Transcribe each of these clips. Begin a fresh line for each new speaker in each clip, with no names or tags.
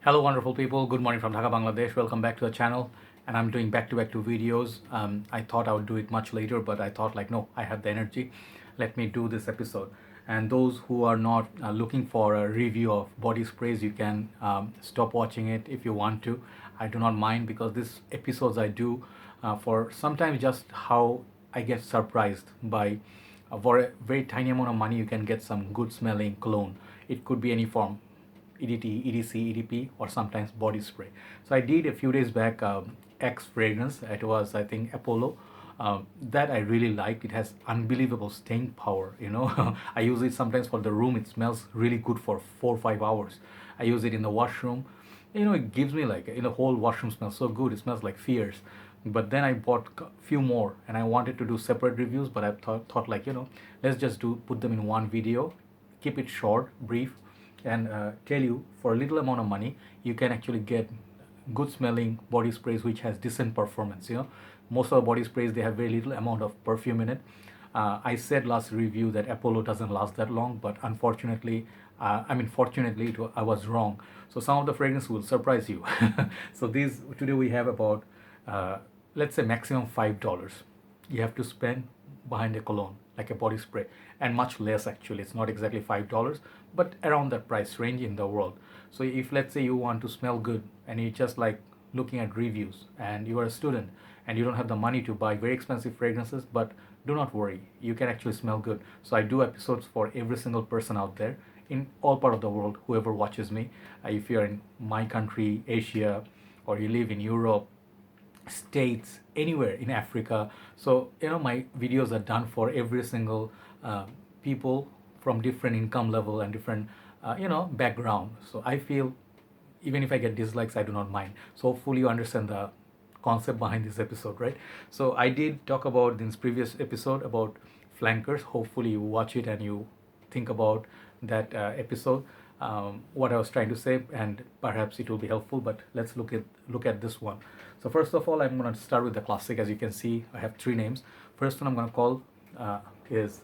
Hello, wonderful people. Good morning from Dhaka, Bangladesh. Welcome back to the channel. And I'm doing back-to-back two videos. I thought I would do it much later, but I thought like, no, I have the energy. Let me do this episode. And those who are not looking for a review of body sprays, you can stop watching it if you want to. I do not mind because these episodes I do for sometimes just how I get surprised by for a very tiny amount of money, you can get some good smelling cologne. It could be any form EDT, EDC, EDP, or sometimes body spray. So I did a few days back X fragrance. It was, I think, Apollo. That I really liked. It has unbelievable staying power. I use it sometimes for the room. It smells really good for 4 or 5 hours. I use it in the washroom. It gives me like the whole washroom smells so good. It smells like fierce. But then I bought a few more, and I wanted to do separate reviews. But I thought like let's just put them in one video, keep it short, brief, and tell you for a little amount of money you can actually get good smelling body sprays which has decent performance. Most of the body sprays, they have very little amount of perfume in it. I said last review that Apollo doesn't last that long, but unfortunately, fortunately, I was wrong. So some of the fragrance will surprise you. So these today we have about let's say maximum $5 you have to spend behind a cologne like a body spray, and much less actually. It's not exactly $5, but around that price range in the world. So if let's say you want to smell good and you just like looking at reviews and you are a student and you don't have the money to buy very expensive fragrances, but do not worry, you can actually smell good. So I do episodes for every single person out there in all part of the world, whoever watches me. If you're in my country, Asia, or you live in Europe, States, anywhere in Africa. So my videos are done for every single people from different income level and different background. So I feel even if I get dislikes, I do not mind. So hopefully you understand the concept behind this episode, right? So I did talk about in this previous episode about flankers. Hopefully you watch it and you think about that episode, what I was trying to say, and perhaps it will be helpful. But let's look at this one. So first of all, I'm going to start with the classic. As you can see, I have three names. First one I'm going to call is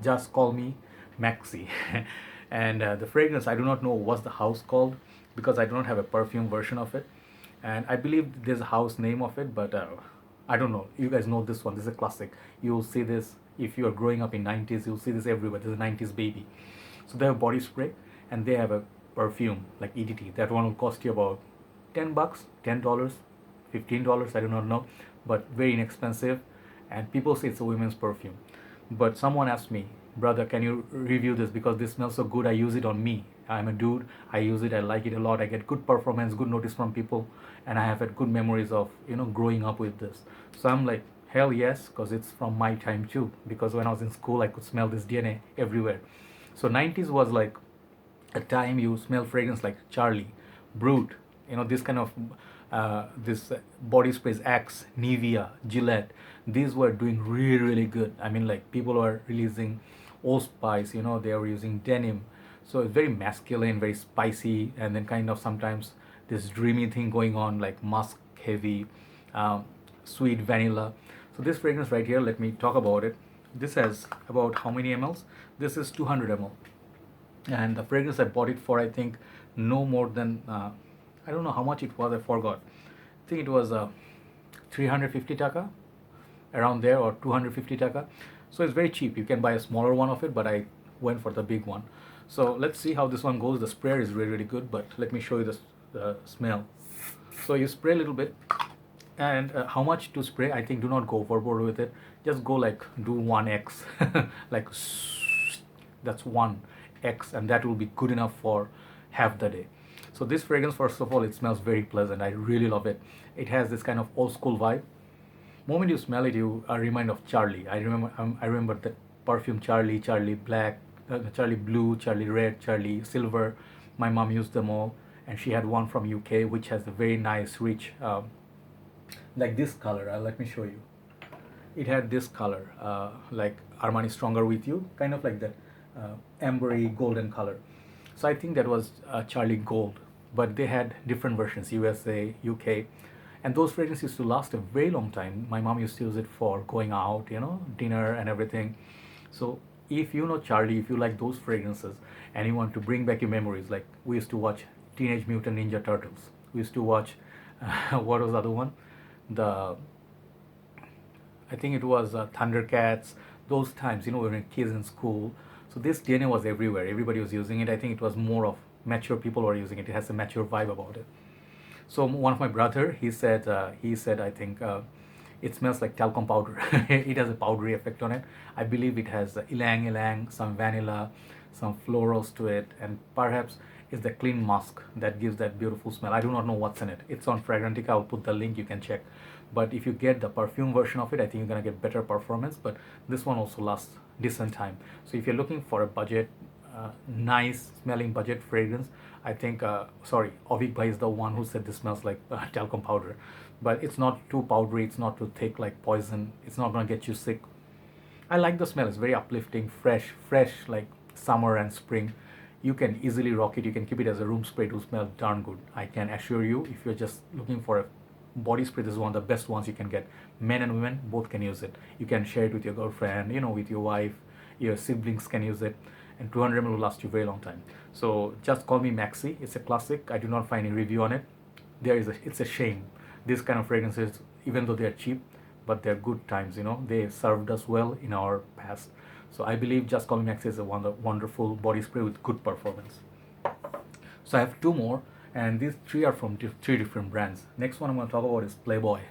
Just Call Me Maxi. And the fragrance, I do not know what's the house called because I do not have a perfume version of it. And I believe there's a house name of it, but I don't know. You guys know this one. This is a classic. You'll see this if you are growing up in 90s. You'll see this everywhere. This is a 90s baby. So they have body spray and they have a perfume like EDT. That one will cost you about $10, $10, $15. I do not know, but very inexpensive. And people say it's a women's perfume. But someone asked me, brother, can you review this because this smells so good? I use it on me. I'm a dude. I use it. I like it a lot. I get good performance, good notice from people, and I have had good memories of growing up with this. So I'm like, hell yes, because it's from my time too. Because when I was in school, I could smell this DNA everywhere. So 90s was like a time you smell fragrance like Charlie, Brute, this kind of this body sprays, Axe, Nivea, Gillette. These were doing really really good. I mean, like people were releasing Old Spice. They were using denim, so it's very masculine, very spicy, and then kind of sometimes this dreamy thing going on like musk heavy, sweet vanilla. So this fragrance right here, let me talk about it. This has about how many mls? This is 200 ml, and the fragrance I bought it for, I think, no more than I don't know how much it was. I forgot. I think it was 350 taka, around there, or 250 taka. So it's very cheap. You can buy a smaller one of it, but I went for the big one. So let's see how this one goes. The sprayer is really really good, but let me show you the smell. So you spray a little bit, and how much to spray? I think do not go overboard with it. Just go like do 1x, like that's 1x, and that will be good enough for half the day. So this fragrance, first of all, it smells very pleasant. I really love it. It has this kind of old school vibe. Moment you smell it, you are reminded of Charlie. I remember that perfume Charlie, Charlie Black, Charlie Blue, Charlie Red, Charlie Silver. My mom used them all, and she had one from UK which has a very nice, rich, like this color. Let me show you. It had this color, like Armani Stronger With You, kind of like that ambery golden color. So I think that was Charlie Gold, but they had different versions, USA, UK, and those fragrances used to last a very long time. My mom used to use it for going out, dinner and everything. So if you know Charlie, if you like those fragrances and you want to bring back your memories, like we used to watch Teenage Mutant Ninja Turtles. We used to watch, what was the other one? The I think it was Thundercats. Those times, when we were kids in school. So this DNA was everywhere. Everybody was using it. I think it was more of mature people were using it. It has a mature vibe about it. So one of my brother, he said, I think it smells like talcum powder. It has a powdery effect on it. I believe it has ylang ylang, some vanilla, some florals to it, and perhaps it's the clean musk that gives that beautiful smell. I do not know what's in it. It's on Fragrantica. I'll put the link. You can check. But if you get the perfume version of it, I think you're gonna get better performance. But this one also lasts decent time. So if you're looking for a budget, nice smelling budget fragrance, I think Ovik Bhai is the one who said this smells like talcum powder. But it's not too powdery. It's not too thick like poison. It's not gonna get you sick. I like the smell. It's very uplifting, fresh like summer and spring. You can easily rock it. You can keep it as a room spray to smell darn good. I can assure you, if you're just looking for a body spray, this is one of the best ones you can get. Men and women both can use it. You can share it with your girlfriend, with your wife, your siblings can use it, and 200 ml will last you a very long time. So just call me Maxi. It's a classic. I do not find any review on it. It's a shame. These kind of fragrances, even though they're cheap, but they're good times. They served us well in our past. So I believe Just Call Me Maxi is a wonderful body spray with good performance. So I have two more, and these three are from three different brands. Next one I'm going to talk about is Playboy.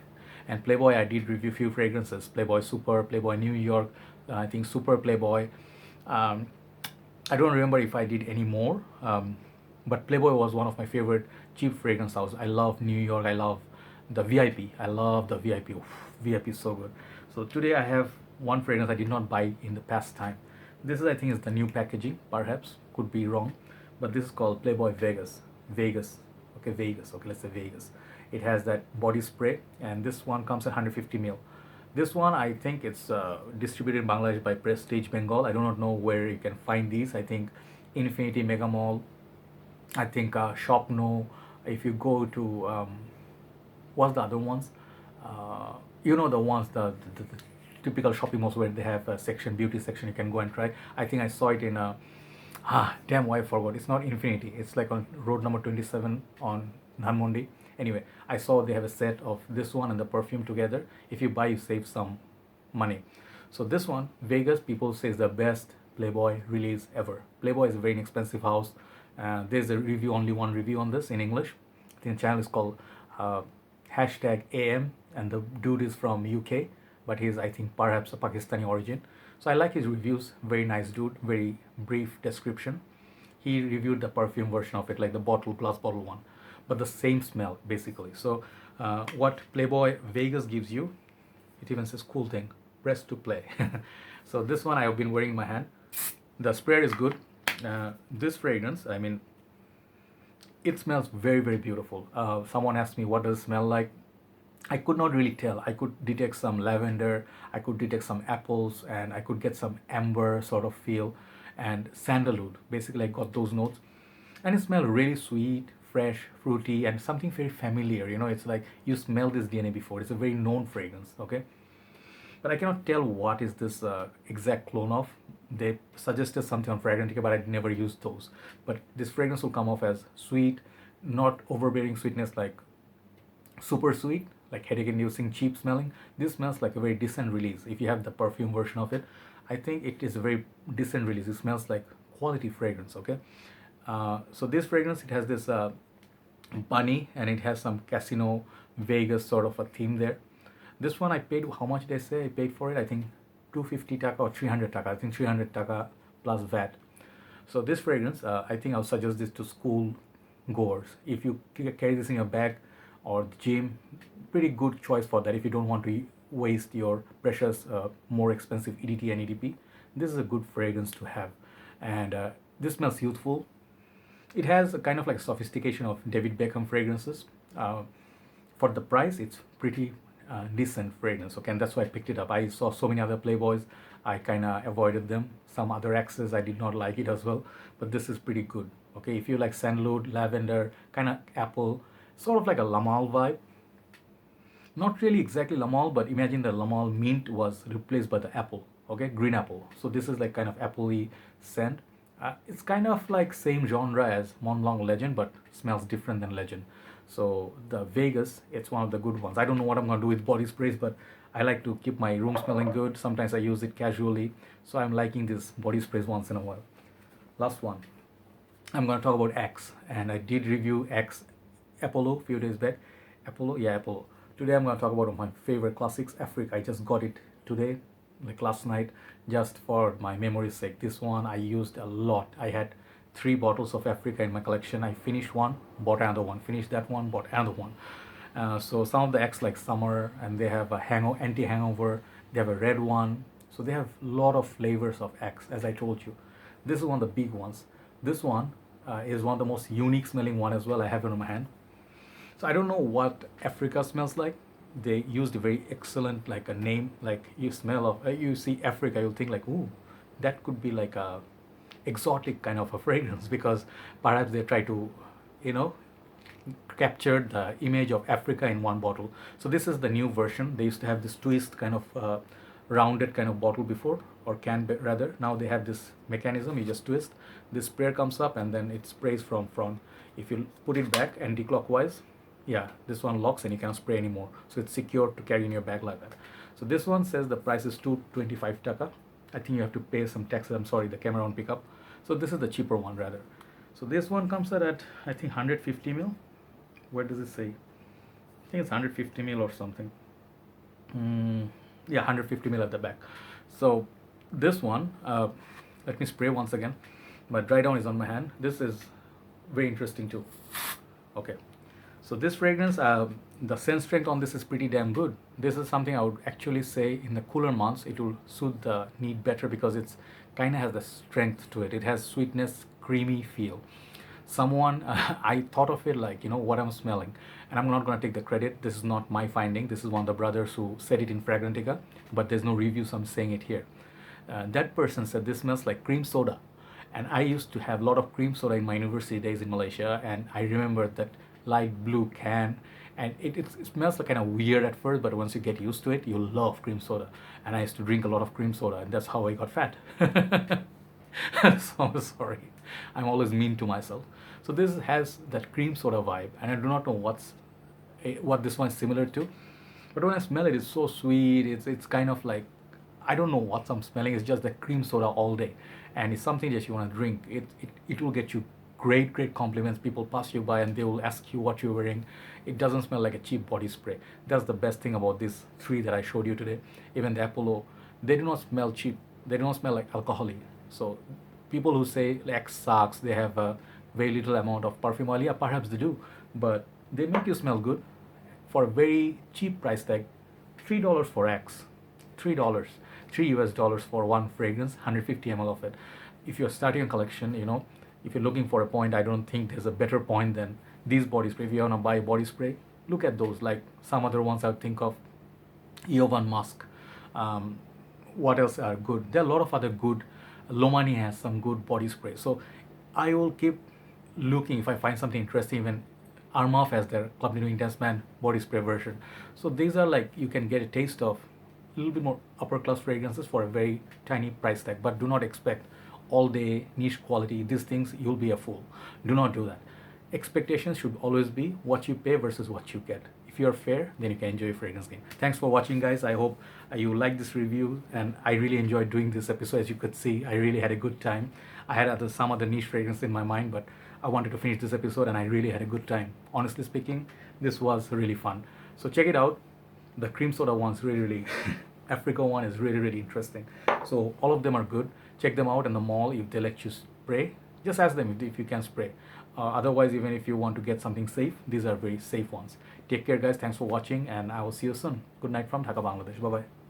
And Playboy, I did review few fragrances: Playboy Super, Playboy New York, I think Super Playboy. I don't remember if I did any more, but Playboy was one of my favorite cheap fragrance houses. I love New York. I love the VIP. I love the VIP. Oof, VIP is so good. So today I have one fragrance I did not buy in the past time. This is, I think, is the new packaging. Perhaps could be wrong, but this is called Playboy Vegas. Vegas. Okay, let's say Vegas. It has that body spray, and this one comes at 150 ml. This one, I think it's distributed in Bangladesh by Prestige Bengal. I do not know where you can find these. I think Infinity Mega Mall. I think Shop No. If you go to what's the other ones? The ones the typical shopping malls where they have a section, beauty section. You can go and try. I think I saw it in damn, why I forgot. It's not Infinity. It's like on road number 27 on Dhanmondi. Anyway, I saw they have a set of this one and the perfume together. If you buy, you save some money. So this one, Vegas, people say is the best Playboy release ever. Playboy is a very inexpensive house. There's only one review on this in English. I think the channel is called #AM, and the dude is from UK, but he's, I think, perhaps a Pakistani origin. So I like his reviews. Very nice dude. Very brief description. He reviewed the perfume version of it, like the glass bottle one, but the same smell basically. So what Playboy Vegas gives you, it even says cool thing, press to play. So this one I have been wearing in my hand. The sprayer is good. This fragrance, I mean, it smells very, very beautiful. Someone asked me what does it smell like. I could not really tell. I could detect some lavender, I could detect some apples, and I could get some amber sort of feel, and sandalwood. Basically, I got those notes, and it smelled really sweet, fresh, fruity, and something very familiar. It's like you smelled this DNA before. It's a very known fragrance, okay? But I cannot tell what is this exact clone of. They suggested something on Fragrantica, but I never used those. But this fragrance will come off as sweet, not overbearing sweetness like super sweet, like headache-inducing, cheap smelling. This smells like a very decent release. If you have the perfume version of it, I think it is a very decent release. It smells like quality fragrance, okay? So this fragrance, it has this bunny, and it has some Casino Vegas sort of a theme there. This one I paid, how much did I say I paid for it? I think 250 taka or 300 taka. I think 300 taka plus VAT. So this fragrance, I think I'll suggest this to school goers. If you carry this in your bag or the gym, pretty good choice for that. If you don't want to waste your precious, more expensive EDT and EDP, this is a good fragrance to have. And this smells youthful. It has a kind of like sophistication of David Beckham fragrances. For the price, it's pretty decent fragrance, okay? And that's why I picked it up. I saw so many other Playboys, I kind of avoided them. Some other Axes, I did not like it as well, but this is pretty good, okay? If you like sandalwood, lavender, kind of apple, sort of like a Lamal vibe. Not really exactly Lamal, but imagine the Lamal mint was replaced by the apple, okay? Green apple. So this is like kind of appley scent. It's kind of like same genre as Mont Blanc Legend, but smells different than Legend. So the Vegas, it's one of the good ones. I don't know what I'm gonna do with body sprays, but I like to keep my room smelling good. Sometimes I use it casually, so I'm liking these body sprays once in a while. Last one, I'm gonna talk about X, and I did review X Apollo a few days back. Apollo, yeah, Apollo. Today I'm gonna talk about my favorite classics, Africa. I just got it today, like last night, just for my memory's sake. This one I used a lot. I had 3 bottles of Africa in my collection. I finished one, bought another one, finished that one, bought another one. So some of the X like summer, and they have a anti-hangover. They have a red one. So they have a lot of flavors of X, as I told you. This is one of the big ones. This one is one of the most unique smelling one as well. I have it in my hand. So I don't know what Africa smells like. They used a very excellent like a name. Like you smell of you see Africa, you'll think like, ooh, that could be like a exotic kind of a fragrance, because perhaps they try to, you know, capture the image of Africa in one bottle. So this is the new version. They used to have this twist kind of rounded kind of bottle before, or can be, rather. Now they have this mechanism. You just twist. This sprayer comes up and then it sprays from front. If you put it back anti-clockwise, yeah, this one locks and you cannot spray anymore. So it's secure to carry in your bag like that. So this one says the price is 225 taka. I think you have to pay some taxes. I'm sorry, the camera won't pick up. So this is the cheaper one rather. So this one comes out at I think 150 mil. Where does it say? I think it's 150 mil or something. Yeah, 150 mil at the back. So this one, let me spray once again. My dry down is on my hand. This is very interesting too. Okay, so this fragrance, the scent strength on this is pretty damn good. This is something I would actually say in the cooler months it will suit the need better, because it's kind of has the strength to it. It has sweetness, creamy feel. Someone I thought of it like, you know, what I'm smelling, and I'm not going to take the credit. This is not my finding. This is one of the brothers who said it in Fragrantica, but there's no review, so I'm saying it here. That person said this smells like cream soda, and I used to have a lot of cream soda in my university days in Malaysia, and I remember that light blue can, and it smells like kind of weird at first, but once you get used to it, you'll love cream soda. And I used to drink a lot of cream soda, and that's how I got fat. So I'm sorry, I'm always mean to myself. So this has that cream soda vibe, and I do not know what this one is similar to, but when I smell it, it's so sweet. It's kind of like, I don't know what I'm smelling. It's just the cream soda all day, and it's something that you want to drink. It will get you great compliments. People pass you by and they will ask you what you're wearing. It doesn't smell like a cheap body spray. That's the best thing about these 3 that I showed you today. Even the Apollo, they do not smell cheap. They do not smell like alcoholic. So people who say like sucks, they have a very little amount of perfume oil, yeah, perhaps they do, but they make you smell good for a very cheap price tag. $3 for X, $3, $3 for one fragrance, 150 ml of it. If you're starting a collection, you know, if you're looking for a point, I don't think there's a better point than these body spray. If you want to buy a body spray, look at those. Like some other ones I would think of, Jovan Musk. What else are good? There are a lot of other good. Lomani has some good body spray. So I will keep looking if I find something interesting. Even Armaf has their Club Nino Intense Man body spray version. So these are like, you can get a taste of a little bit more upper class fragrances for a very tiny price tag, but do not expect all day niche quality. These things, you'll be a fool. Do not do that. Expectations should always be what you pay versus what you get. If you're fair, then you can enjoy your fragrance game. Thanks for watching, guys. I hope you like this review, and I really enjoyed doing this episode. As you could see, I really had a good time. I had some other niche fragrance in my mind, but I wanted to finish this episode, and I really had a good time. Honestly speaking, this was really fun. So check it out. The cream soda one's really Africa one is really interesting. So all of them are good. Check them out in the mall. If they let you spray, just ask them if you can spray. Otherwise, even if you want to get something safe, these are very safe ones. Take care, guys. Thanks for watching, and I will see you soon. Good night from Dhaka, Bangladesh. Bye bye.